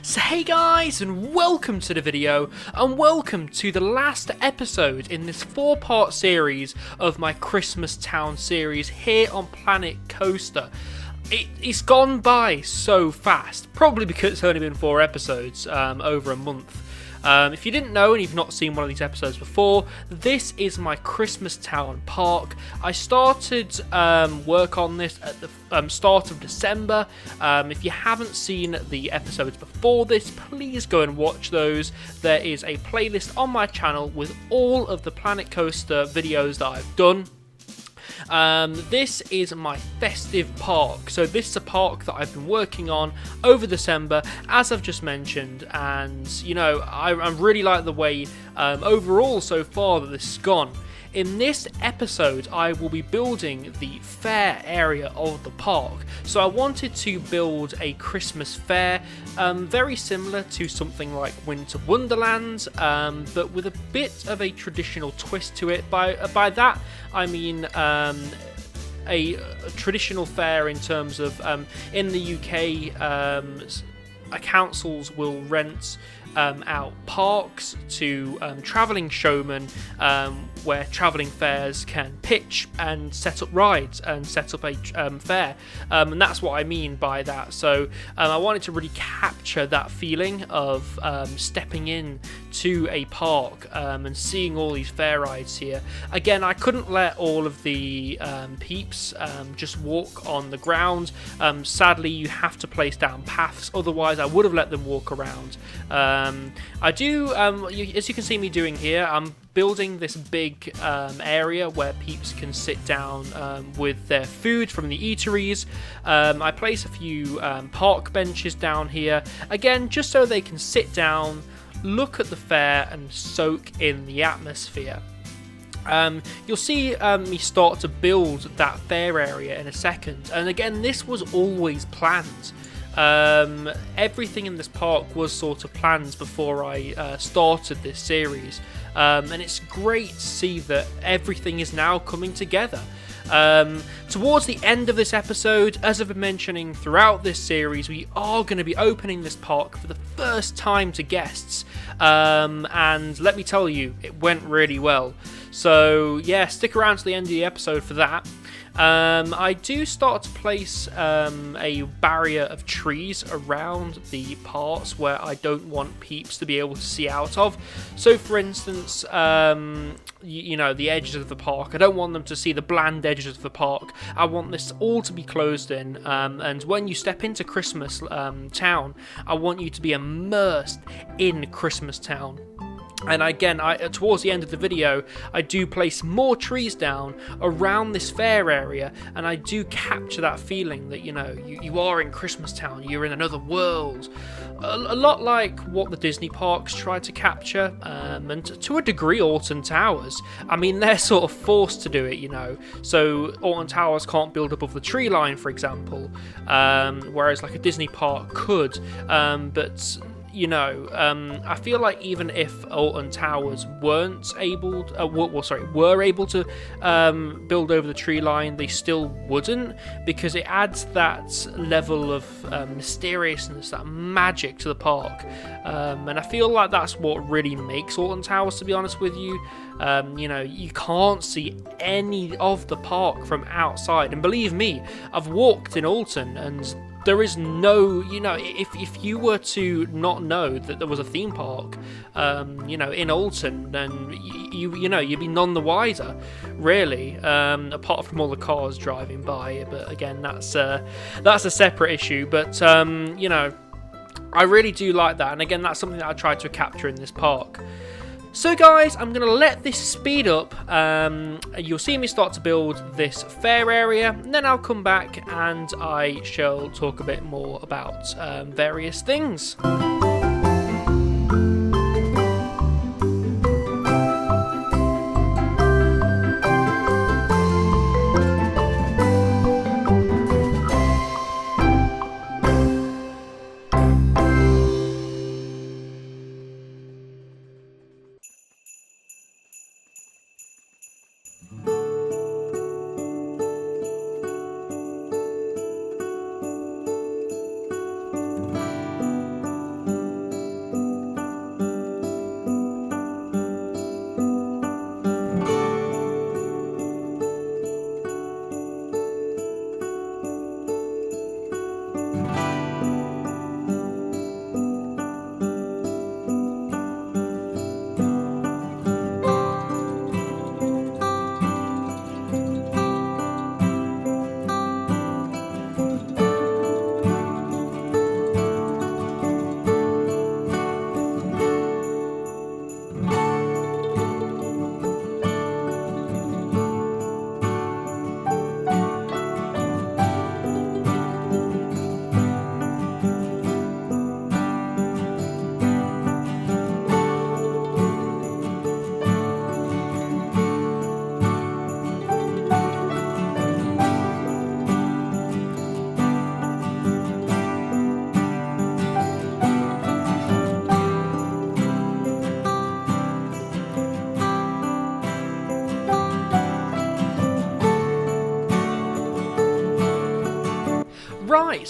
So hey guys, and welcome to the video, and welcome to the last episode in this 4-part series of my Christmas Town series here on Planet Coaster. It's gone by so fast, probably because it's only been 4 episodes over a month. If you didn't know and you've not seen one of these episodes before, this is my Christmas Town park. I started work on this at the start of December. If you haven't seen the episodes before this, please go and watch those. There is a playlist on my channel with all of the Planet Coaster videos that I've done. This is my festive park, so this is a park that I've been working on over December, as I've just mentioned, and you know, I really like the way overall so far that this has gone. In this episode, I will be building the fair area of the park. So I wanted to build a Christmas fair, very similar to something like Winter Wonderland, but with a bit of a traditional twist to it. By that, I mean a traditional fair in terms of, in the UK, councils will rent out parks to travelling showmen, where travelling fairs can pitch and set up rides and set up a fair, and that's what I mean by that. So I wanted to really capture that feeling of stepping in to a park and seeing all these fair rides here. Again, I couldn't let all of the peeps just walk on the ground. Sadly, you have to place down paths, otherwise I would have let them walk around. I do, as you can see me doing here, I'm building this big area where peeps can sit down with their food from the eateries. I place a few park benches down here, again, just so they can sit down, look at the fair and soak in the atmosphere. You'll see me start to build that fair area in a second, and again, this was always planned. Everything in this park was sort of planned before I started this series, and it's great to see that everything is now coming together. Towards the end of this episode, as I've been mentioning throughout this series, we are going to be opening this park for the first time to guests, and let me tell you, it went really well. So yeah, stick around to the end of the episode for that. I do start to place a barrier of trees around the parts where I don't want peeps to be able to see out of. So for instance, you know, the edges of the park, I don't want them to see the bland edges of the park. I want this all to be closed in, and when you step into Christmas Town, I want you to be immersed in Christmas Town. And again, towards the end of the video, I do place more trees down around this fair area, and I do capture that feeling that, you know, you are in Christmas Town, you're in another world. A lot like what the Disney parks try to capture, and to a degree Alton Towers. I mean, they're sort of forced to do it, you know. So Alton Towers can't build above the tree line, for example, whereas like a Disney park could, but you know, I feel like even if Alton Towers were able to build over the tree line, they still wouldn't, because it adds that level of mysteriousness, that magic to the park, and I feel like that's what really makes Alton Towers, to be honest with you. You know, you can't see any of the park from outside, and believe me, I've walked in Alton, and there is no, you know, if you were to not know that there was a theme park, you know, in Alton, then you know, you'd be none the wiser, really, apart from all the cars driving by. But again, that's a separate issue. But you know, I really do like that, and again, that's something that I tried to capture in this park. So guys, I'm going to let this speed up. You'll see me start to build this fair area, and then I'll come back and I shall talk a bit more about various things.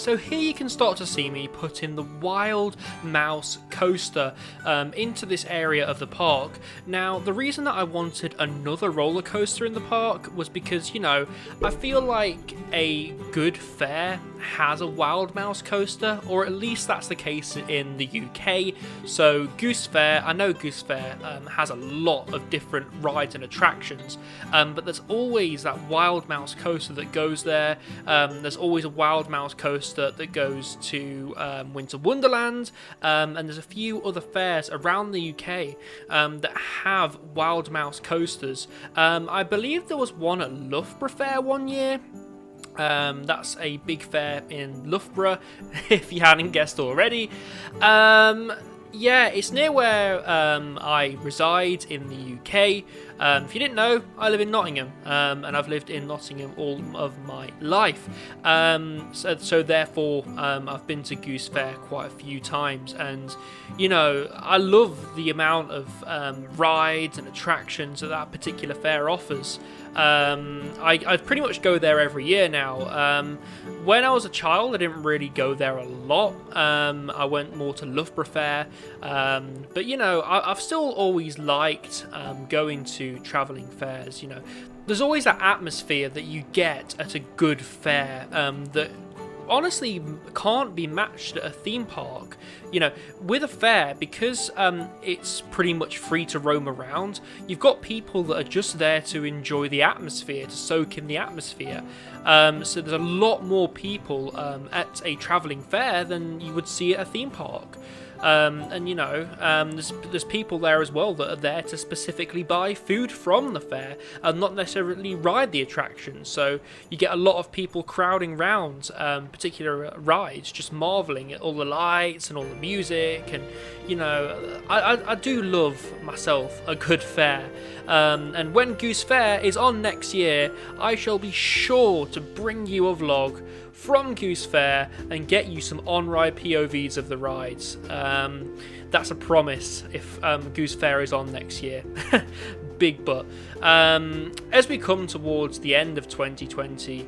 so here you can start to see me putting the Wild Mouse coaster into this area of the park. Now, the reason that I wanted another roller coaster in the park was because, you know, I feel like a good fair has a Wild Mouse coaster, or at least that's the case in the UK. So Goose Fair, I know Goose Fair has a lot of different rides and attractions, but there's always that Wild Mouse coaster that goes there. There's always a Wild Mouse coaster that goes to Winter Wonderland, and there's a few other fairs around the UK that have Wild Mouse coasters. I believe there was one at Loughborough Fair one year. That's a big fair in Loughborough, if you hadn't guessed already. Yeah, it's near where I reside in the UK. If you didn't know, I live in Nottingham, and I've lived in Nottingham all of my life. So therefore, I've been to Goose Fair quite a few times, and you know, I love the amount of rides and attractions that particular fair offers. I pretty much go there every year now. When I was a child, I didn't really go there a lot. I went more to Loughborough Fair, but you know, I've still always liked going to travelling fairs. You know, there's always that atmosphere that you get at a good fair that honestly can't be matched at a theme park. You know, with a fair, because it's pretty much free to roam around, you've got people that are just there to enjoy the atmosphere, to soak in the atmosphere. So there's a lot more people at a travelling fair than you would see at a theme park. And you know, there's people there as well that are there to specifically buy food from the fair and not necessarily ride the attractions. So you get a lot of people crowding round particular rides, just marveling at all the lights and all the music. And you know, I do love myself a good fair. And when Goose Fair is on next year, I shall be sure to bring you a vlog from Goose Fair and get you some on-ride POVs of the rides. That's a promise if Goose Fair is on next year. Big but. As we come towards the end of 2020,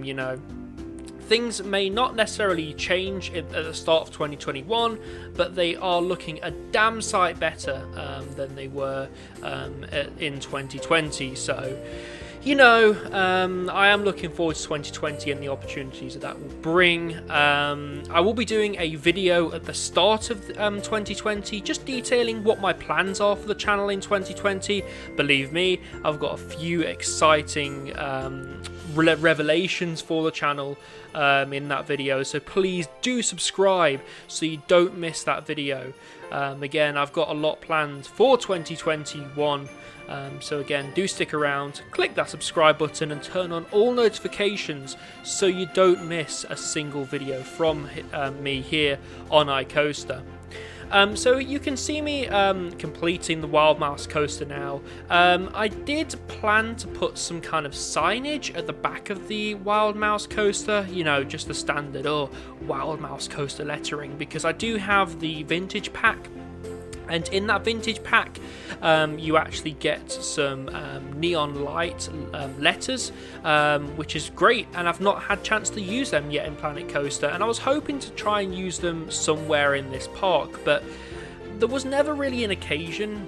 you know, things may not necessarily change at the start of 2021, but they are looking a damn sight better than they were in 2020. So, you know, I am looking forward to 2020 and the opportunities that will bring. I will be doing a video at the start of 2020, just detailing what my plans are for the channel in 2020. Believe me, I've got a few exciting revelations for the channel in that video, so please do subscribe so you don't miss that video. Again, I've got a lot planned for 2021. So again, do stick around, click that subscribe button and turn on all notifications so you don't miss a single video from me here on iCoaster. So you can see me completing the Wild Mouse coaster now. I did plan to put some kind of signage at the back of the Wild Mouse coaster, you know, just the standard Wild Mouse coaster lettering, because I do have the vintage pack. And in that vintage pack, you actually get some neon light letters, which is great, and I've not had a chance to use them yet in Planet Coaster, and I was hoping to try and use them somewhere in this park, but there was never really an occasion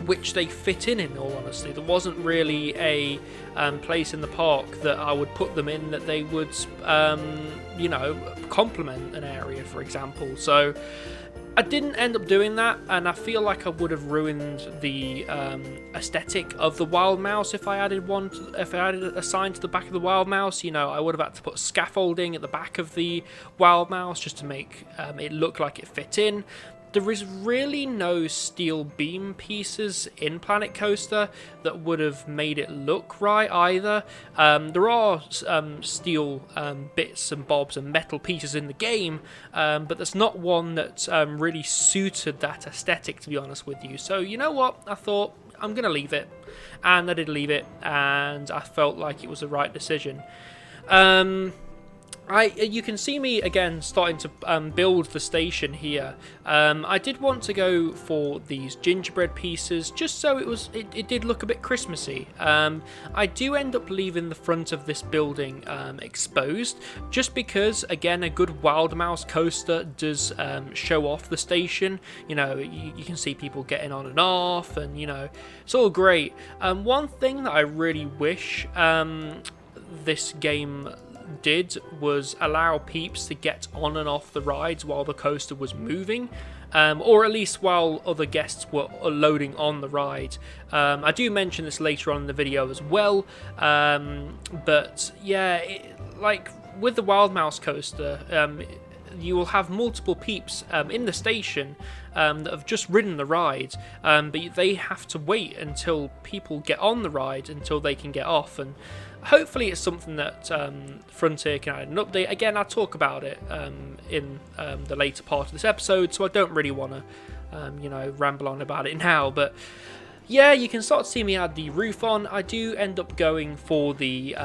which they fit in all honesty. There wasn't really a place in the park that I would put them in that they would, you know, complement an area, for example. So I didn't end up doing that, and I feel like I would have ruined the aesthetic of the Wild Mouse if I added a sign to the back of the Wild Mouse. You know, I would have had to put scaffolding at the back of the Wild Mouse just to make it look like it fit in. There is really no steel beam pieces in Planet Coaster that would have made it look right either. There are steel bits and bobs and metal pieces in the game, but there's not one that really suited that aesthetic, to be honest with you. So you know what? I thought, I'm going to leave it. And I did leave it, and I felt like it was the right decision. You can see me again starting to build the station here. I did want to go for these gingerbread pieces just so it did look a bit Christmassy. I do end up leaving the front of this building exposed just because, again, a good Wild Mouse coaster does show off the station. You know, you can see people getting on and off, and you know, it's all great. One thing that I really wish this game did was allow peeps to get on and off the rides while the coaster was moving, or at least while other guests were loading on the ride. I do mention this later on in the video as well, but yeah, like with the Wild Mouse coaster, you will have multiple peeps in the station that have just ridden the ride, but they have to wait until people get on the ride until they can get off, and hopefully it's something that Frontier can add an update. Again, I'll talk about it in the later part of this episode, so I don't really want to ramble on about it now, but yeah, you can start to see me add the roof on. I do end up going for the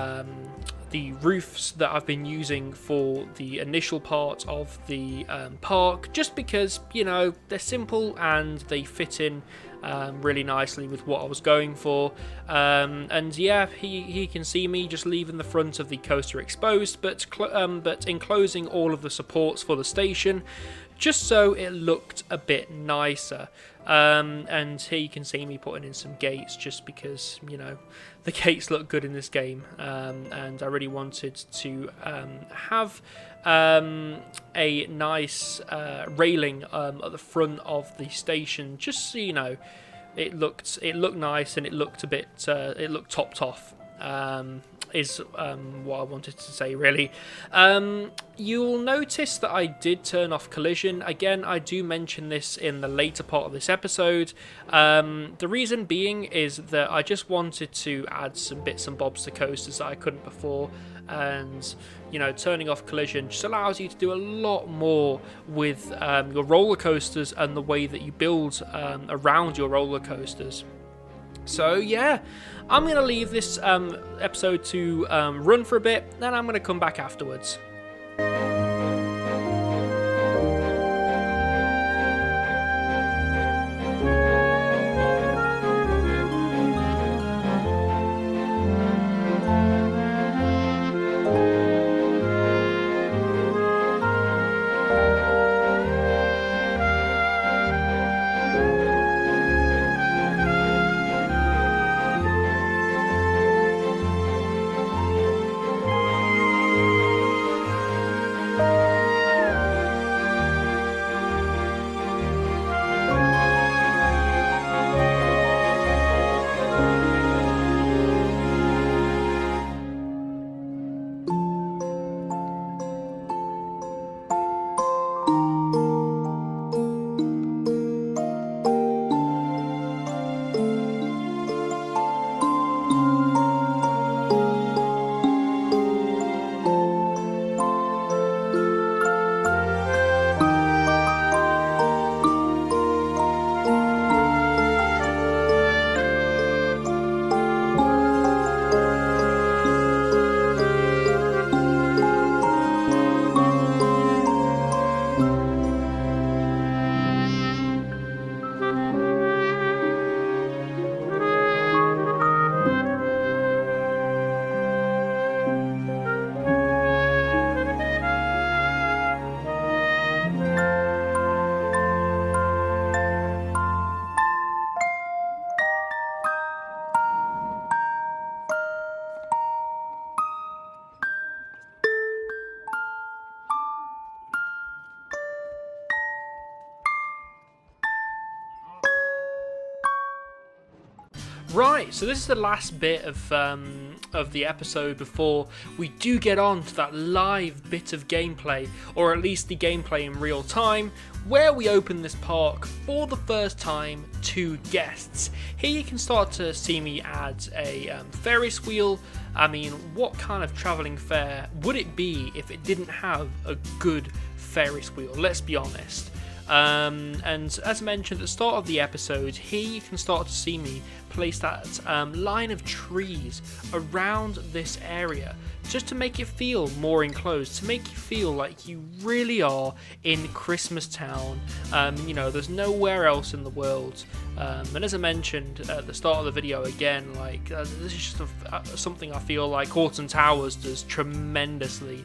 roofs that I've been using for the initial part of the park, just because, you know, they're simple and they fit in really nicely with what I was going for. And yeah, he can see me just leaving the front of the coaster exposed, but enclosing all of the supports for the station, just so it looked a bit nicer. And here you can see me putting in some gates, just because, you know, the gates look good in this game, and I really wanted to have a nice railing at the front of the station, just so you know it looked nice and it looked a bit it looked topped off. Is what I wanted to say, really. You'll notice that I did turn off collision. Again, I do mention this in the later part of this episode. The reason being is that I just wanted to add some bits and bobs to coasters that I couldn't before, and you know, turning off collision just allows you to do a lot more with your roller coasters and the way that you build around your roller coasters. So yeah, I'm going to leave this episode to run for a bit, then I'm going to come back afterwards. Right, so this is the last bit of the episode before we do get on to that live bit of gameplay, or at least the gameplay in real time, where we open this park for the first time to guests. Here you can start to see me add a Ferris wheel. I mean, what kind of travelling fair would it be if it didn't have a good Ferris wheel? Let's be honest. And as mentioned at the start of the episode, here you can start to see me place that line of trees around this area, just to make it feel more enclosed, to make you feel like you really are in Christmas Town. There's nowhere else in the world. And as I mentioned at the start of the video again, this is just something I feel like Alton Towers does tremendously,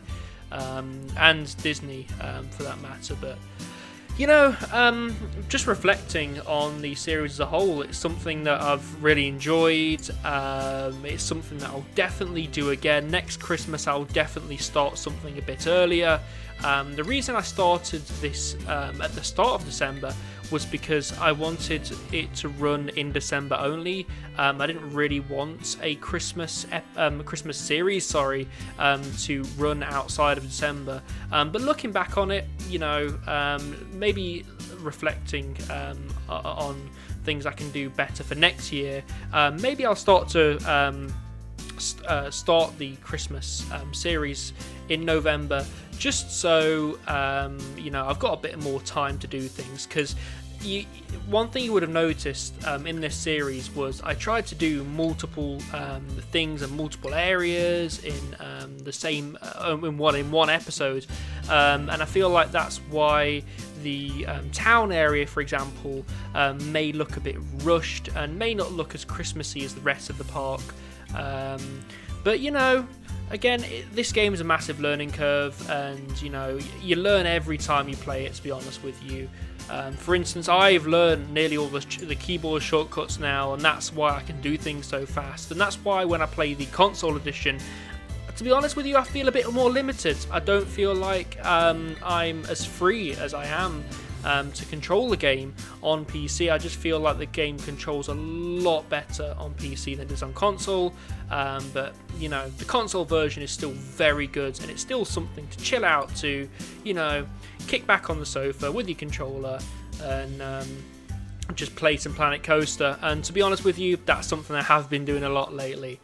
and Disney for that matter. But just reflecting on the series as a whole, it's something that I've really enjoyed. It's something that I'll definitely do again. Next Christmas, I'll definitely start something a bit earlier. The reason I started this at the start of December was because I wanted it to run in December only. I didn't really want a Christmas series, to run outside of December. But looking back on it, maybe reflecting on things I can do better for next year, maybe I'll start to start the Christmas series in November, just so I've got a bit more time to do things. Because one thing you would have noticed in this series was I tried to do multiple things and multiple areas in the same in one episode, and I feel like that's why the town area, for example, may look a bit rushed and may not look as Christmassy as the rest of the park. But again, this game is a massive learning curve, and you learn every time you play it, to be honest with you. For instance, I've learned nearly all the keyboard shortcuts now, and that's why I can do things so fast. And that's why when I play the console edition, to be honest with you, I feel a bit more limited. I don't feel like I'm as free as I am to control the game on PC. I just feel like the game controls a lot better on PC than it does on console. But the console version is still very good, and it's still something to chill out to, kick back on the sofa with your controller and just play some Planet Coaster. And to be honest with you, that's something I have been doing a lot lately.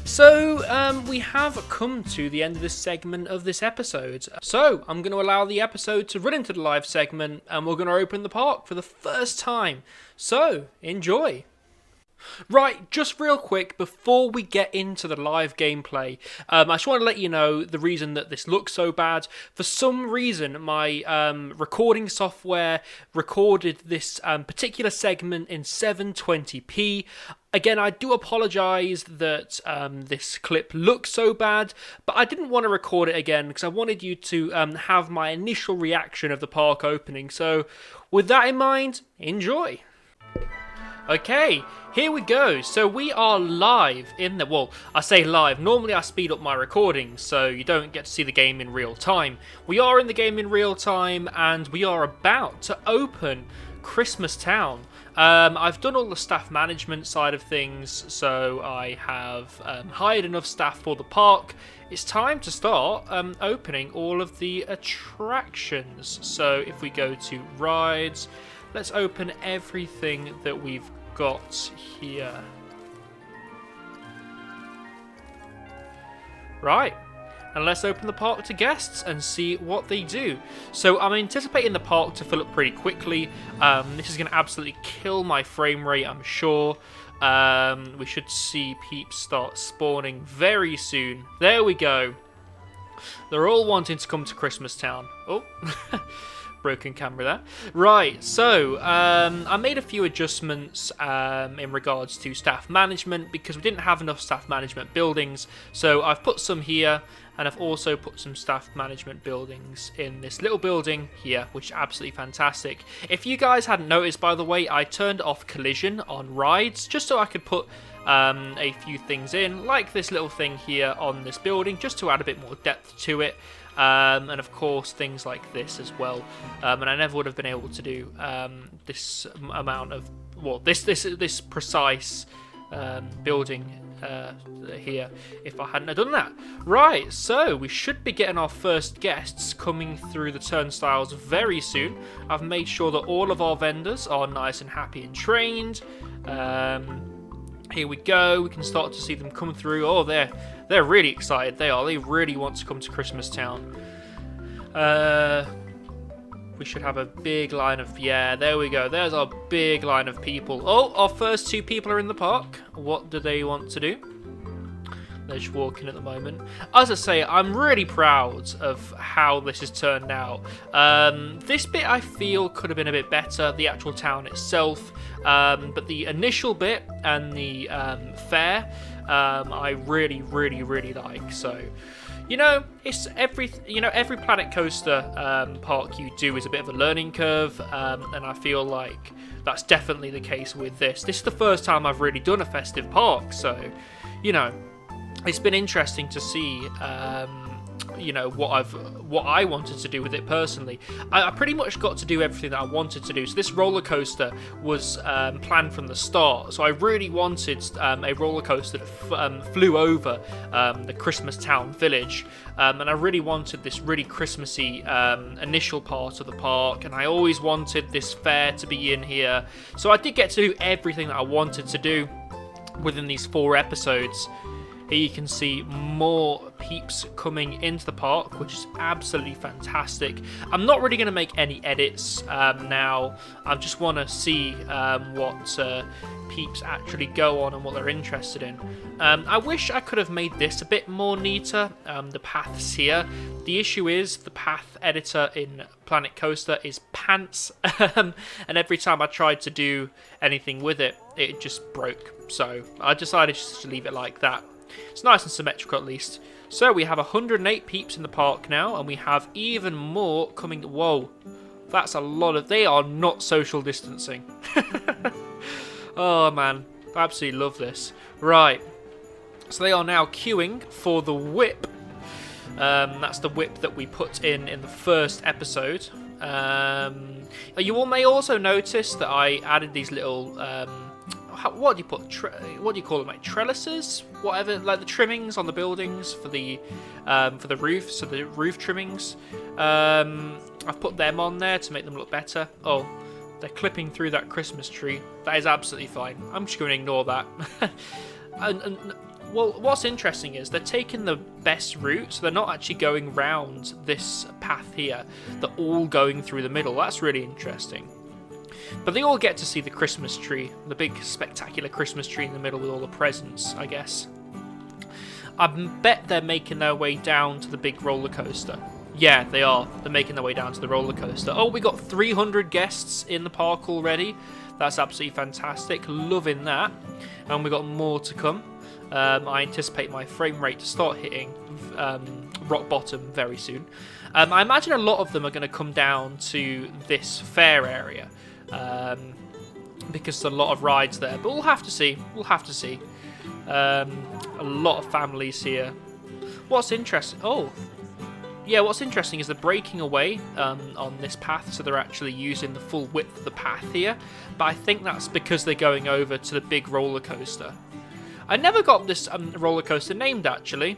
So, we have come to the end of this segment of this episode. So, I'm going to allow the episode to run into the live segment, and we're going to open the park for the first time. So, enjoy! Right, just real quick, before we get into the live gameplay, I just want to let you know the reason that this looks so bad. For some reason, my recording software recorded this particular segment in 720p. Again, I do apologise that this clip looks so bad, but I didn't want to record it again because I wanted you to have my initial reaction of the park opening. So, with that in mind, enjoy! Okay, here we go. So we are live in the... Well, I say live. Normally I speed up my recordings so you don't get to see the game in real time. We are in the game in real time, and we are about to open Christmas Town. I've done all the staff management side of things, so I have hired enough staff for the park. It's time to start opening all of the attractions. So if we go to rides, let's open everything that we've got here. Right, and let's open the park to guests and see what they do. So I'm anticipating the park to fill up pretty quickly. This is going to absolutely kill my frame rate, I'm sure. We should see peeps start spawning very soon. There we go. They're all wanting to come to Christmas Town. Oh. Broken camera there. Right, so I made a few adjustments in regards to staff management because we didn't have enough staff management buildings. So I've put some here, and I've also put some staff management buildings in this little building here, which is absolutely fantastic. If you guys hadn't noticed, by the way, I turned off collision on rides just so I could put a few things in, like this little thing here on this building, just to add a bit more depth to it. And of course things like this as well, and I never would have been able to do this amount of, well, this precise building here if I hadn't have done that. Right, so we should be getting our first guests coming through the turnstiles very soon. I've made sure that all of our vendors are nice and happy and trained. Here we go. We can start to see them come through. Oh, they're really excited. They really want to come to Christmas Town. We should have a big line of... Yeah, there we go. There's our big line of people. Oh, our first 2 people are in the park. What do they want to do? They're just walking at the moment. As I say, I'm really proud of how this has turned out. This bit I feel could have been a bit better, the actual town itself. But the initial bit and the fair, I really, really, really like. So... it's every Planet Coaster park you do is a bit of a learning curve, and I feel like that's definitely the case with this. This is the first time I've really done a festive park, so it's been interesting to see what I wanted to do with it personally. I pretty much got to do everything that I wanted to do. So this roller coaster was planned from the start. So I really wanted a roller coaster that flew over the Christmas Town village, and I really wanted this really Christmassy initial part of the park. And I always wanted this fair to be in here. So I did get to do everything that I wanted to do within these 4 episodes. Here you can see more peeps coming into the park, which is absolutely fantastic. I'm not really going to make any edits now. I just want to see what peeps actually go on and what they're interested in. I wish I could have made this a bit more neater, the paths here. The issue is the path editor in Planet Coaster is pants, and every time I tried to do anything with it, it just broke. So I decided just to leave it like that. It's nice and symmetrical at least. So we have 108 peeps in the park now, and we have even more coming. Whoa, that's a lot of... They are not social distancing. Oh man, I absolutely love this. Right, so they are now queuing for the whip. That's the whip that we put in the first episode. You all may also notice that I added these little... what do you put? What do you call them? Like trellises, whatever, like the trimmings on the buildings for the roof. So the roof trimmings. I've put them on there to make them look better. Oh, they're clipping through that Christmas tree. That is absolutely fine. I'm just going to ignore that. Well, what's interesting is they're taking the best route, so they're not actually going round this path here. They're all going through the middle. That's really interesting. But they all get to see the Christmas tree, the big spectacular Christmas tree in the middle with all the presents, I guess. I bet they're making their way down to the big roller coaster. Yeah, they are. They're making their way down to the roller coaster. Oh, we got 300 guests in the park already. That's absolutely fantastic. Loving that. And we got more to come. I anticipate my frame rate to start hitting rock bottom very soon. I imagine a lot of them are going to come down to this fair area. Because there's a lot of rides there, but we'll have to see. We'll have to see. A lot of families here. What's interesting? Oh, yeah. What's interesting is they're breaking away on this path, so they're actually using the full width of the path here. But I think that's because they're going over to the big roller coaster. I never got this roller coaster named actually.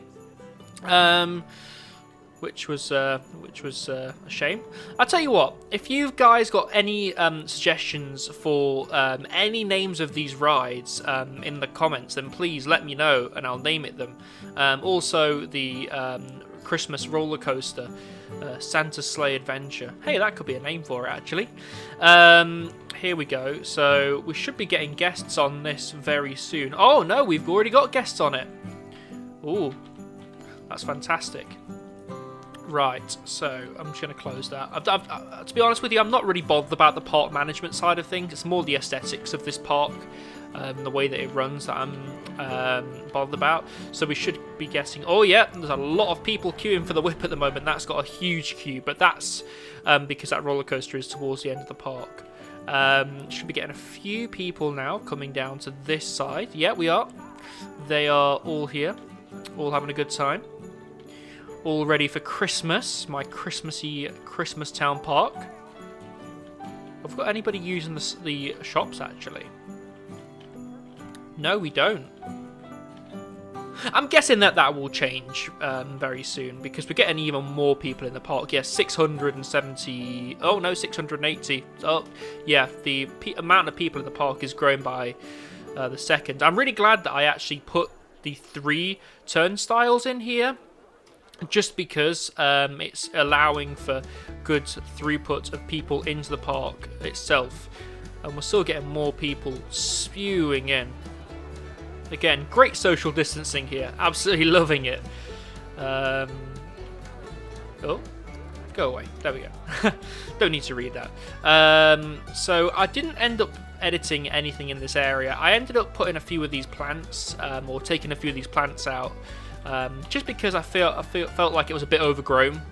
Which was a shame. I'll tell you what, if you guys got any suggestions for any names of these rides in the comments, then please let me know and I'll name it them. Also, the Christmas roller coaster, Santa Sleigh Adventure. Hey, that could be a name for it actually. Here we go. So we should be getting guests on this very soon. Oh no, we've already got guests on it. Ooh, that's fantastic. Right, so I'm just going to close that. To be honest with you, I'm not really bothered about the park management side of things. It's more the aesthetics of this park, the way that it runs that I'm bothered about. So we should be getting... Oh yeah, there's a lot of people queuing for the whip at the moment. That's got a huge queue, but that's because that roller coaster is towards the end of the park. Should be getting a few people now coming down to this side. Yeah, we are. They are all here, all having a good time. All ready for Christmas, my Christmassy Christmas Town Park. Have we got anybody using the shops, actually? No, we don't. I'm guessing that will change very soon, because we're getting even more people in the park. Yes, 670... Oh, no, 680. Oh, yeah, the amount of people in the park is growing by the second. I'm really glad that I actually put the 3 turnstiles in here. just because it's allowing for good throughput of people into the park itself. And we're still getting more people spewing in. Again, great social distancing here. Absolutely loving it. Oh, go away. There we go. Don't need to read that. So I didn't end up editing anything in this area. I ended up putting a few of these plants, or taking a few of these plants out, just because I felt like it was a bit overgrown.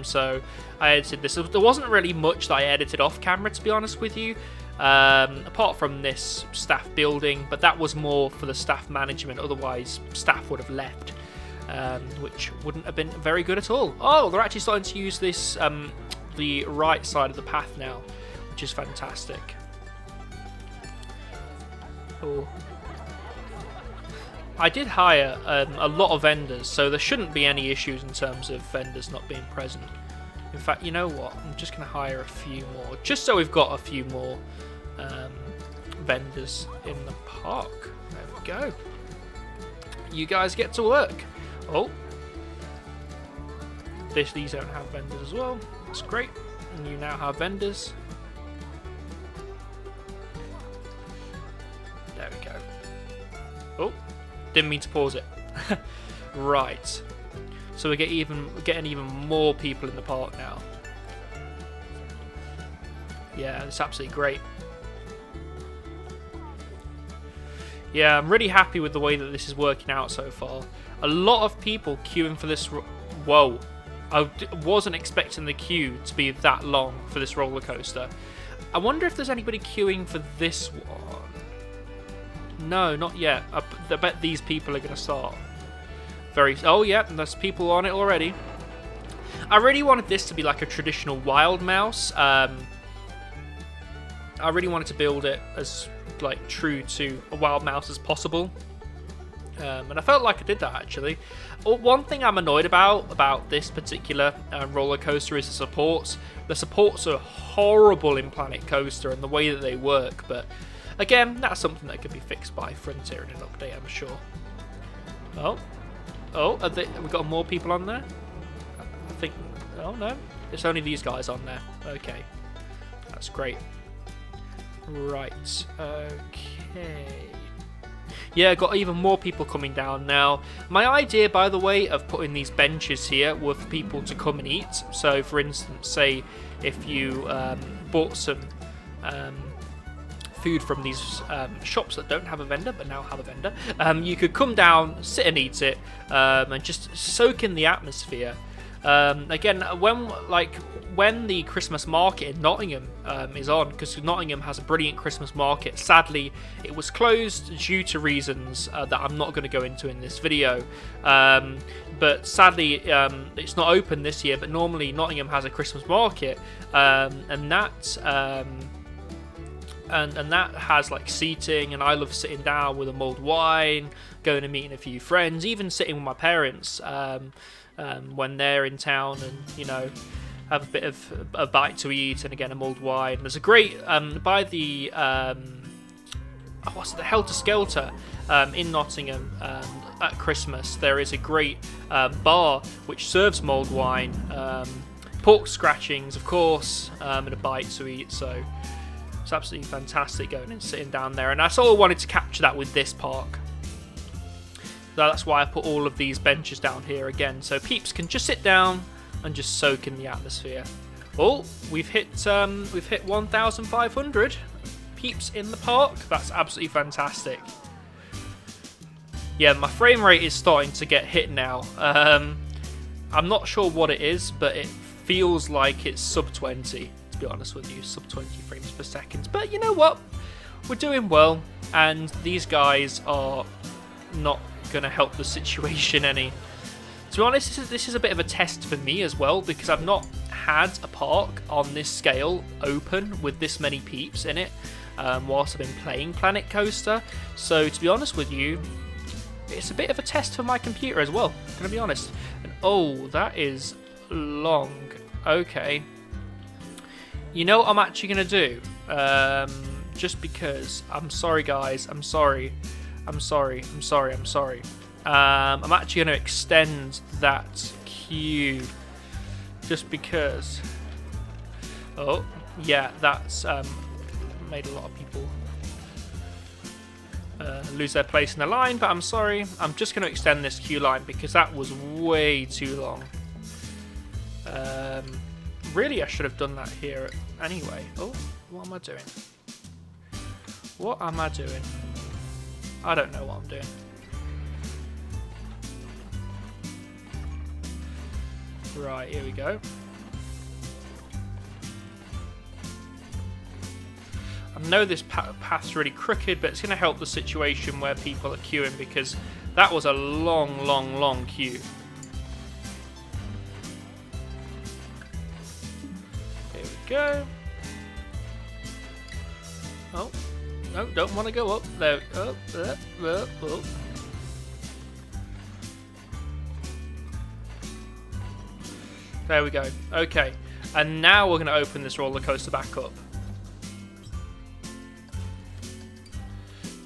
So I edited this. There wasn't really much that I edited off camera, to be honest with you, apart from this staff building, but that was more for the staff management. Otherwise, staff would have left, which wouldn't have been very good at all. Oh, they're actually starting to use this, the right side of the path now, which is fantastic. Oh. I did hire a lot of vendors, so there shouldn't be any issues in terms of vendors not being present. In fact, you know what? I'm just going to hire a few more, just so we've got a few more vendors in the park. There we go. You guys get to work. Oh. These don't have vendors as well. That's great. And you now have vendors. There we go. Oh. Didn't mean to pause it. Right. So we're getting even more people in the park now. Yeah, it's absolutely great. Yeah, I'm really happy with the way that this is working out so far. A lot of people queuing for this. Whoa. I wasn't expecting the queue to be that long for this roller coaster. I wonder if there's anybody queuing for this one. No, not yet. I bet these people are going to start. Oh, yeah, there's people on it already. I really wanted this to be like a traditional Wild Mouse. I really wanted to build it as like true to a Wild Mouse as possible. And I felt like I did that, actually. One thing I'm annoyed about this particular roller coaster is the supports. The supports are horrible in Planet Coaster and the way that they work, but again, that's something that could be fixed by Frontier in an update, I'm sure. Oh, we got more people on there? I think. Oh no, it's only these guys on there. Okay, that's great. Right. Okay. Yeah, got even more people coming down now. My idea, by the way, of putting these benches here were for people to come and eat. So, for instance, say if you bought some food from these shops that don't have a vendor but now have a vendor, you could come down, sit and eat it, and just soak in the atmosphere. Again, when the Christmas market in Nottingham is on, because Nottingham has a brilliant Christmas market. Sadly, it was closed due to reasons that I'm not going to go into in this video. But sadly, it's not open this year. But normally, Nottingham has a Christmas market, and that has like seating. And I love sitting down with a mulled wine, going and meeting a few friends, even sitting with my parents. When they're in town, and have a bit of a bite to eat, and again a mulled wine. There's a great by the the Helter Skelter in Nottingham at Christmas. There is a great bar which serves mulled wine, pork scratchings, of course, and a bite to eat. So it's absolutely fantastic going and sitting down there. And I sort of wanted to capture that with this park. That's why I put all of these benches down here again, so peeps can just sit down and just soak in the atmosphere. Oh, we've hit 1,500 peeps in the park. That's absolutely fantastic. Yeah, my frame rate is starting to get hit now. I'm not sure what it is, but it feels like it's sub 20. To be honest with you, sub 20 frames per second. But you know what? We're doing well, and these guys are not going to help the situation any. To be honest, this is a bit of a test for me as well, because I've not had a park on this scale open with this many peeps in it whilst I've been playing Planet Coaster. So to be honest with you, it's a bit of a test for my computer as well, going to be honest. And oh, that is long. Okay, you know what I'm actually going to do, just because I'm sorry guys, I'm sorry. I'm actually going to extend that queue just because. Oh, yeah, that's made a lot of people lose their place in the line, but I'm sorry. I'm just going to extend this queue line because that was way too long. Really, I should have done that here anyway. Oh, what am I doing? What am I doing? I don't know what I'm doing. Right, here we go. I know this path's really crooked, but it's going to help the situation where people are queuing because that was a long, long, long queue. Here we go. Oh, no, don't want to go up. There. Oh, oh. There we go. Okay, and now we're going to open this roller coaster back up.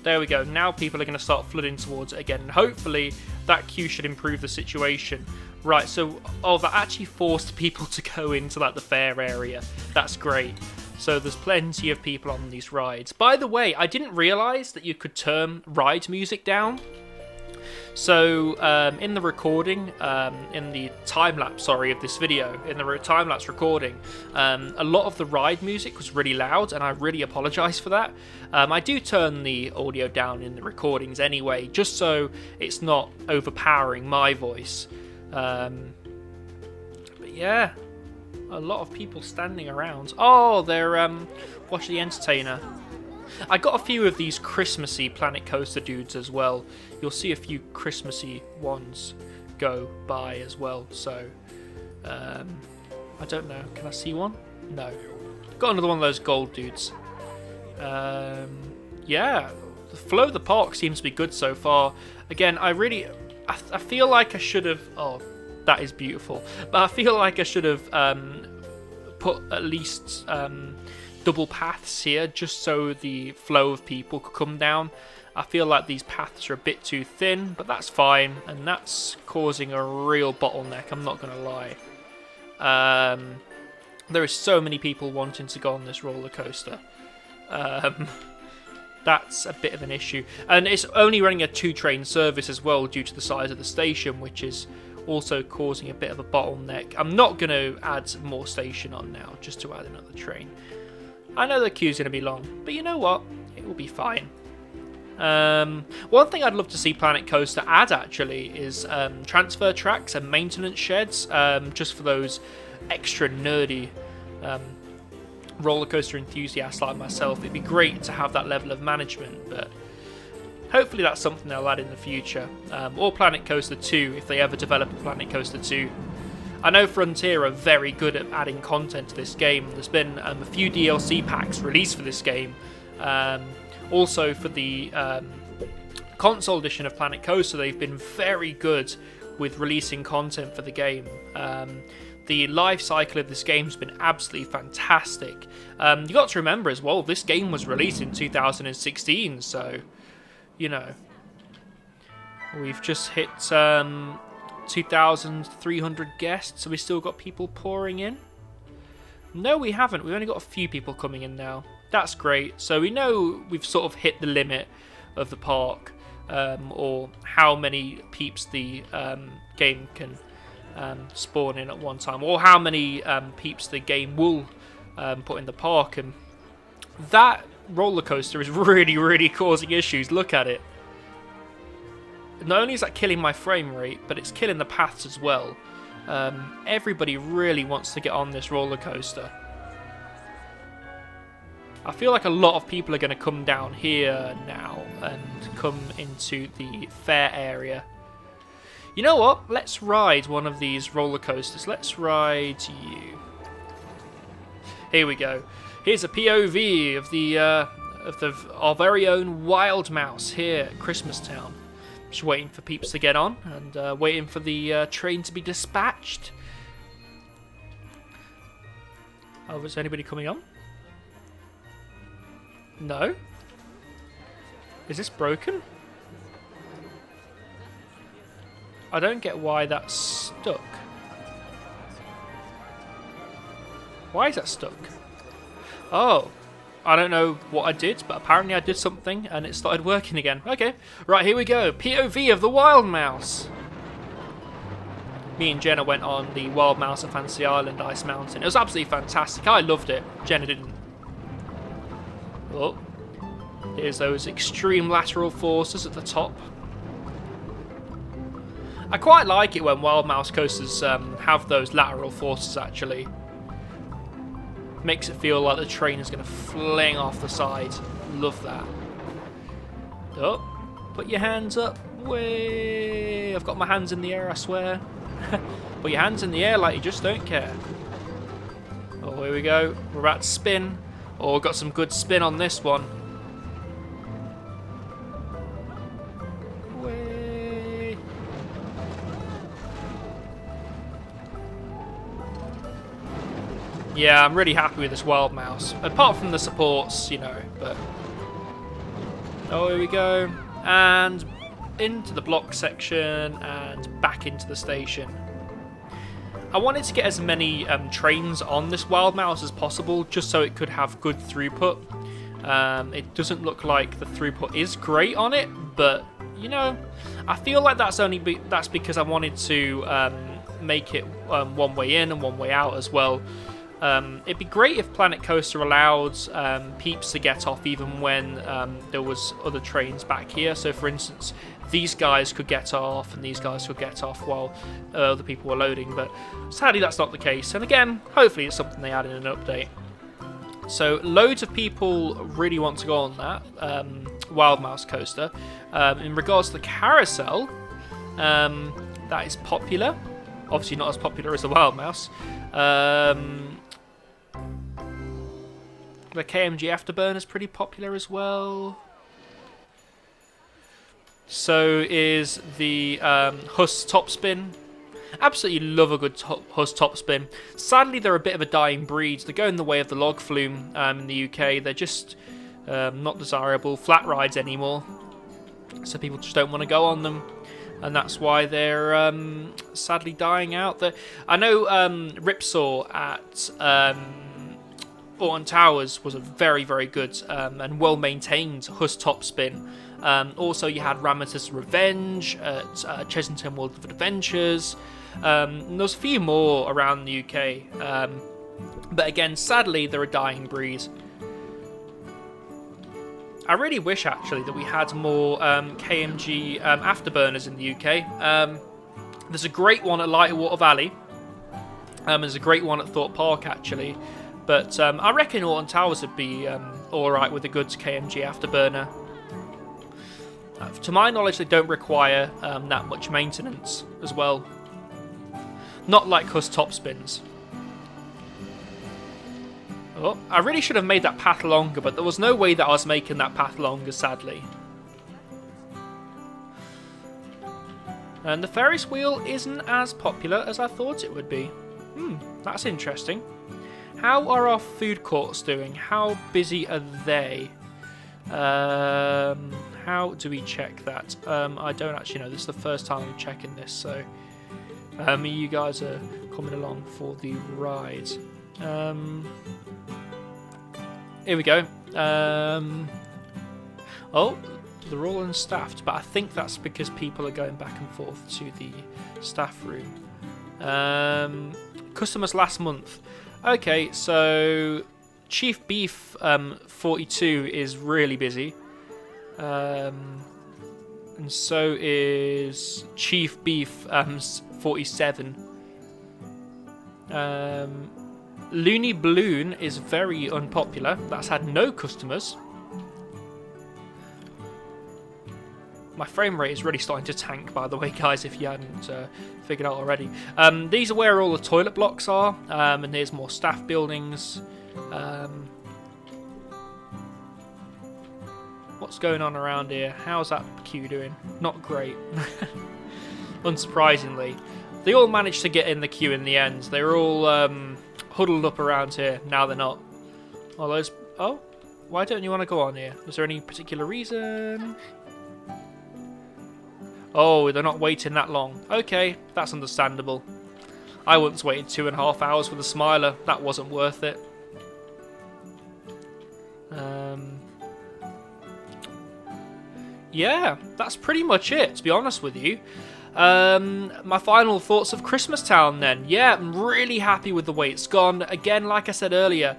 There we go. Now people are going to start flooding towards it again, and hopefully that queue should improve the situation. Right, so that actually forced people to go into like the fair area. That's great. So there's plenty of people on these rides. By the way, I didn't realise that you could turn ride music down. So in the recording, in the time-lapse, of this video, in the time-lapse recording, a lot of the ride music was really loud, and I really apologise for that. I do turn the audio down in the recordings anyway, just so it's not overpowering my voice. But yeah, a lot of people standing around. Oh, they're watching the entertainer. I got a few of these Christmassy Planet Coaster dudes as well. You'll see a few Christmassy ones go by as well. So, I don't know. Can I see one? No. Got another one of those gold dudes. Yeah, the flow of the park seems to be good so far. Again, I feel like I should have. Oh, that is beautiful. But I feel like I should have put at least double paths here just so the flow of people could come down. I feel like these paths are a bit too thin, but that's fine, and that's causing a real bottleneck, I'm not going to lie. There are so many people wanting to go on this roller coaster. That's a bit of an issue, and it's only running a 2-train service as well due to the size of the station, which is also causing a bit of a bottleneck. I'm not going to add more station on now just to add another train. I know the queue's going to be long, but you know what? It will be fine. One thing I'd love to see Planet Coaster add actually is transfer tracks and maintenance sheds, just for those extra nerdy roller coaster enthusiasts like myself. It'd be great to have that level of management, but hopefully that's something they'll add in the future. Or Planet Coaster 2 if they ever develop a Planet Coaster 2. I know Frontier are very good at adding content to this game. There's been a few DLC packs released for this game. Also for the console edition of Planet Coaster, they've been very good with releasing content for the game. The life cycle of this game has been absolutely fantastic. You got to remember as well, this game was released in 2016, so, you know, we've just hit 2,300 guests, so we still got people pouring in. No, we haven't. We've only got a few people coming in now. That's great. So we know we've sort of hit the limit of the park, or how many peeps the game can spawn in at one time, or how many peeps the game will put in the park. And that roller coaster is really, really causing issues. Look at it. Not only is that killing my frame rate, but it's killing the paths as well. Everybody really wants to get on this roller coaster. I feel like a lot of people are going to come down here now and come into the fair area. You know what? Let's ride one of these roller coasters. Let's ride you. Here we go. Here's a POV of our very own Wild Mouse here at Christmas Town. Just waiting for peeps to get on and waiting for the train to be dispatched. Oh, is anybody coming on? No? Is this broken? I don't get why that's stuck. Why is that stuck? Oh, I don't know what I did, but apparently I did something and it started working again. Okay, right, here we go. POV of the Wild Mouse. Me and Jenna went on the Wild Mouse of Fantasy Island Ice Mountain. It was absolutely fantastic. I loved it. Jenna didn't. Oh, here's those extreme lateral forces at the top. I quite like it when Wild Mouse coasters have those lateral forces, actually. Makes it feel like the train is going to fling off the side. Love that. Oh, put your hands up. Way. I've got my hands in the air, I swear. Put your hands in the air like you just don't care. Oh, here we go. We're about to spin. Oh, we've got some good spin on this one. Way. Yeah, I'm really happy with this Wild Mouse. Apart from the supports, you know, but... Oh, here we go. And into the block section and back into the station. I wanted to get as many trains on this Wild Mouse as possible, just so it could have good throughput. It doesn't look like the throughput is great on it, but you know, I feel like that's because I wanted to make it one way in and one way out as well. It'd be great if Planet Coaster allowed peeps to get off even when there was other trains back here. So for instance, these guys could get off and these guys could get off while other people were loading, but sadly that's not the case. And again, hopefully it's something they add in an update. So loads of people really want to go on that Wild Mouse coaster. In regards to the carousel, that is popular. Obviously not as popular as the Wild Mouse. The KMG Afterburner is pretty popular as well. So is the Huss Topspin. Absolutely love a good Huss Topspin. Sadly, they're a bit of a dying breed. They go in the way of the log flume in the UK. They're just not desirable flat rides anymore. So people just don't want to go on them. And that's why they're sadly dying out. I know Ripsaw at Alton Towers was a very, very good and well-maintained Huss Topspin. Also, you had Ramatus Revenge at Chesington World of Adventures. There's a few more around the UK. But again, sadly, they're a dying breed. I really wish, actually, that we had more KMG Afterburners in the UK. There's a great one at Lightwater Valley. There's a great one at Thorpe Park, actually. But I reckon Alton Towers would be alright with a good KMG Afterburner. To my knowledge, they don't require that much maintenance as well. Not like Huss Topspins. Oh, I really should have made that path longer, but there was no way that I was making that path longer, sadly. And the Ferris wheel isn't as popular as I thought it would be. That's interesting. How are our food courts doing? How busy are they? How do we check that? I don't actually know. This is the first time I'm checking this, so you guys are coming along for the ride. Here we go. Oh, they're all unstaffed, but I think that's because people are going back and forth to the staff room. Customers last month. Okay, so Chief Beef 42 is really busy. And so is Chief Beef 47. Looney Balloon is very unpopular. That's had no customers. My frame rate is really starting to tank, by the way, guys, if you hadn't figured out already. These are where all the toilet blocks are, and there's more staff buildings. What's going on around here? How's that queue doing? Not great. Unsurprisingly. They all managed to get in the queue in the end. They were all huddled up around here. Now they're not. Oh, why don't you want to go on here? Is there any particular reason? Oh, they're not waiting that long. Okay, that's understandable. I once waited 2.5 hours for the Smiler. That wasn't worth it. Yeah, that's pretty much it, to be honest with you. My final thoughts of Christmas Town then. Yeah, I'm really happy with the way it's gone. Again, like I said earlier,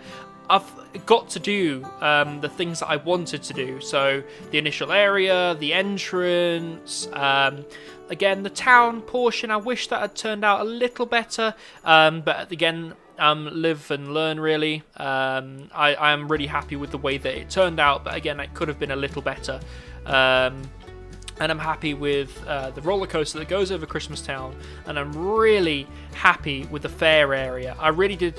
I've got to do the things that I wanted to do. So the initial area, the entrance, again, the town portion, I wish that had turned out a little better. But again, live and learn, really. I am really happy with the way that it turned out, but again, it could have been a little better. And I'm happy with the roller coaster that goes over Christmas Town, and I'm really happy with the fair area. I really do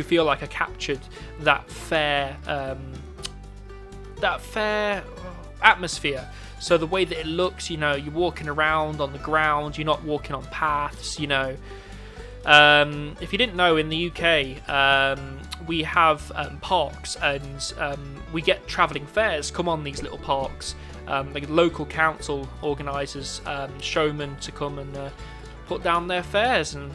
feel like I captured that fair atmosphere. So the way that it looks, you know, you're walking around on the ground, you're not walking on paths, you know. If you didn't know, in the UK, we have parks, and we get travelling fairs come on these little parks. The local council organises showmen to come and put down their fares, and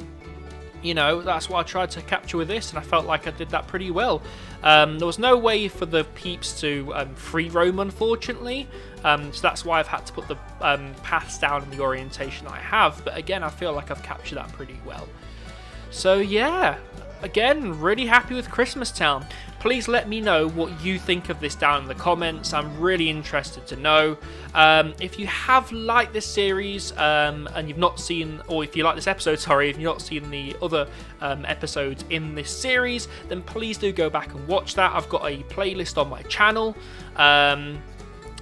you know, that's what I tried to capture with this, and I felt like I did that pretty well. There was no way for the peeps to free roam, unfortunately, so that's why I've had to put the paths down in the orientation that I have, but again, I feel like I've captured that pretty well. So yeah, again, really happy with Christmas Town. Please let me know what you think of this down in the comments. I'm really interested to know. If you have liked this series and you've not seen, or if you like this episode, sorry, if you've not seen the other episodes in this series, then please do go back and watch that. I've got a playlist on my channel.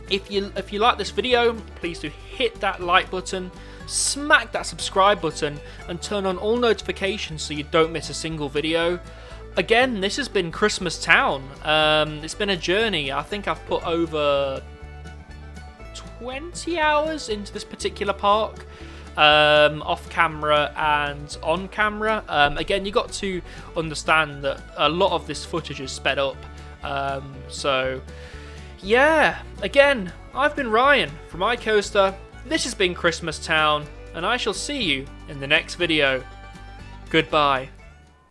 If you like this video, please do hit that like button, smack that subscribe button, and turn on all notifications so you don't miss a single video. Again, this has been Christmas Town. It's been a journey. I think I've put over 20 hours into this particular park, off camera and on camera. Again, you got to understand that a lot of this footage is sped up. So yeah, again, I've been Ryan from iCoaster. This has been Christmas Town, and I shall see you in the next video. Goodbye.